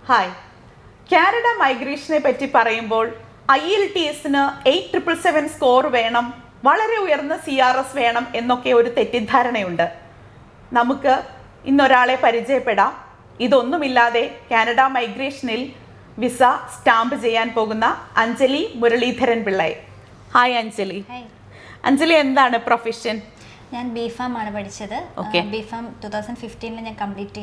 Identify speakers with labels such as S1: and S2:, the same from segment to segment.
S1: Hi. Canada മൈഗ്രേഷനെ പറ്റി പറയുമ്പോൾ IELTSന് 8777 score വേണം, വളരെ ഉയർന്ന CRS വേണം എന്നൊക്കെ ഒരു തെറ്റിദ്ധാരണയുണ്ട്. നമുക്ക് ഇന്നൊരാളെ പരിചയപ്പെടാം. ഇതൊന്നുമില്ലാതെ കാനഡ മൈഗ്രേഷനിൽ വിസ സ്റ്റാമ്പ് ചെയ്യാൻ പോകുന്ന അഞ്ജലി മുരളീധരൻ പിള്ളയെ. ഹായ് അഞ്ജലി. അഞ്ജലി, എന്താണ് പ്രൊഫഷൻ?
S2: ഞാൻ BPharm ആണ് പഠിച്ചത്. BPharm 2015 ഞാൻ കംപ്ലീറ്റ്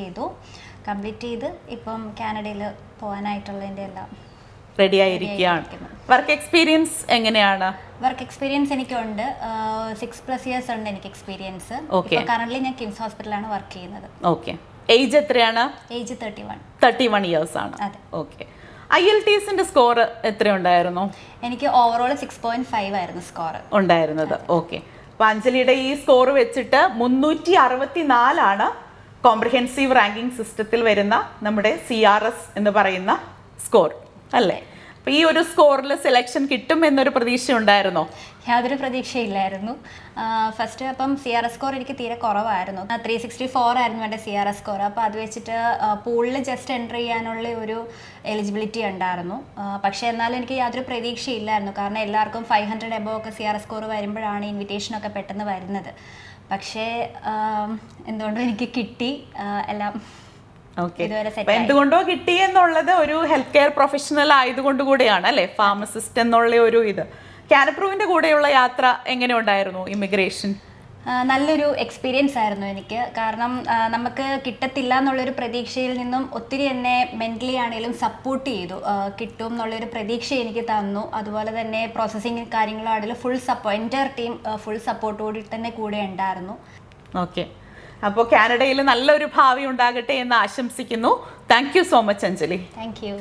S2: ചെയ്ത് ഇപ്പം കാനഡയിൽ പോകാനായിട്ടുള്ളതിൻ്റെ എല്ലാം
S1: റെഡി ആയിരിക്കുകയാണ്. വർക്ക് എക്സ്പീരിയൻസ് എങ്ങനെയാണ്?
S2: വർക്ക് എക്സ്പീരിയൻസ് എനിക്കുണ്ട്. 6+ ഇയേഴ്സ് ഉണ്ട് എനിക്ക് എക്സ്പീരിയൻസ്. കറന്റ് ഞാൻ കിംസ് ഹോസ്പിറ്റലാണ് വർക്ക് ചെയ്യുന്നത്.
S1: ഓക്കെ. ഏജ് എത്രയാണ്?
S2: ഏജ് 31.
S1: 31 ഇയേഴ്സ് ആണ്. ഓക്കെ. IELTSന്റെ സ്കോർ എത്രയുണ്ടായിരുന്നു?
S2: എനിക്ക് ഓവറോൾ 6.5 ആയിരുന്നു സ്കോർ
S1: ഉണ്ടായിരുന്നത്. ഓക്കെ. അപ്പോൾ അഞ്ജലിയുടെ ഈ സ്കോർ വെച്ചിട്ട് 364 കോംപ്രിഹെൻസീവ് റാങ്കിങ് സിസ്റ്റത്തിൽ വരുന്ന നമ്മുടെ CRS എന്ന് പറയുന്ന സ്കോർ അല്ലേ? അപ്പോൾ ഈ ഒരു സ്കോറിൽ സെലക്ഷൻ കിട്ടും എന്നൊരു പ്രതീക്ഷ ഉണ്ടായിരുന്നോ?
S2: യാതൊരു പ്രതീക്ഷയില്ലായിരുന്നു. ഫസ്റ്റ് അപ്പം CRS സ്കോർ എനിക്ക് തീരെ കുറവായിരുന്നു. 364 ആയിരുന്നു എൻ്റെ CRS സ്കോർ. അപ്പോൾ അത് വെച്ചിട്ട് പൂളിൽ ജസ്റ്റ് എൻ്റർ ചെയ്യാനുള്ള ഒരു എലിജിബിലിറ്റി ഉണ്ടായിരുന്നു. പക്ഷേ എന്നാലും എനിക്ക് യാതൊരു പ്രതീക്ഷയില്ലായിരുന്നു. കാരണം എല്ലാവർക്കും 500 എബോവ് ഒക്കെ CRS സ്കോർ വരുമ്പോഴാണ് ഇൻവിറ്റേഷനൊക്കെ പെട്ടെന്ന് വരുന്നത്. പക്ഷേ എന്തുകൊണ്ടും എനിക്ക് കിട്ടി എല്ലാം.
S1: എന്തുകൊണ്ടോ കിട്ടി എന്നുള്ളത് ഒരു ഹെൽത്ത് കെയർ പ്രൊഫഷണൽ ആയതുകൊണ്ട് കൂടെയാണ് അല്ലേ? ഫാർമസിസ്റ്റ് എന്നുള്ള ഒരു ഇത്. കാനപ്രൂവിന്റെ കൂടെയുള്ള യാത്ര എങ്ങനെ ഉണ്ടായിരുന്നു? ഇമിഗ്രേഷൻ
S2: നല്ലൊരു എക്സ്പീരിയൻസ് ആയിരുന്നു എനിക്ക്. കാരണം നമുക്ക് കിട്ടത്തില്ല എന്നുള്ളൊരു പ്രതീക്ഷയിൽ നിന്നും ഒത്തിരി എന്നെ മെൻ്റലി ആണെങ്കിലും സപ്പോർട്ട് ചെയ്തു. കിട്ടും എന്നുള്ളൊരു പ്രതീക്ഷ എനിക്ക് തന്നു. അതുപോലെ തന്നെ പ്രോസസ്സിങ് കാര്യങ്ങളാണെങ്കിലും ഫുൾ സപ്പോർട്ട്, എൻ്റെ ടീം ഫുൾ സപ്പോർട്ടോടി തന്നെ കൂടെ ഉണ്ടായിരുന്നു.
S1: ഓക്കെ. അപ്പോൾ കാനഡയിൽ നല്ലൊരു ഭാവി ഉണ്ടാകട്ടെ എന്ന് ആശംസിക്കുന്നു. Thank you so much Anjali.
S2: Thank you.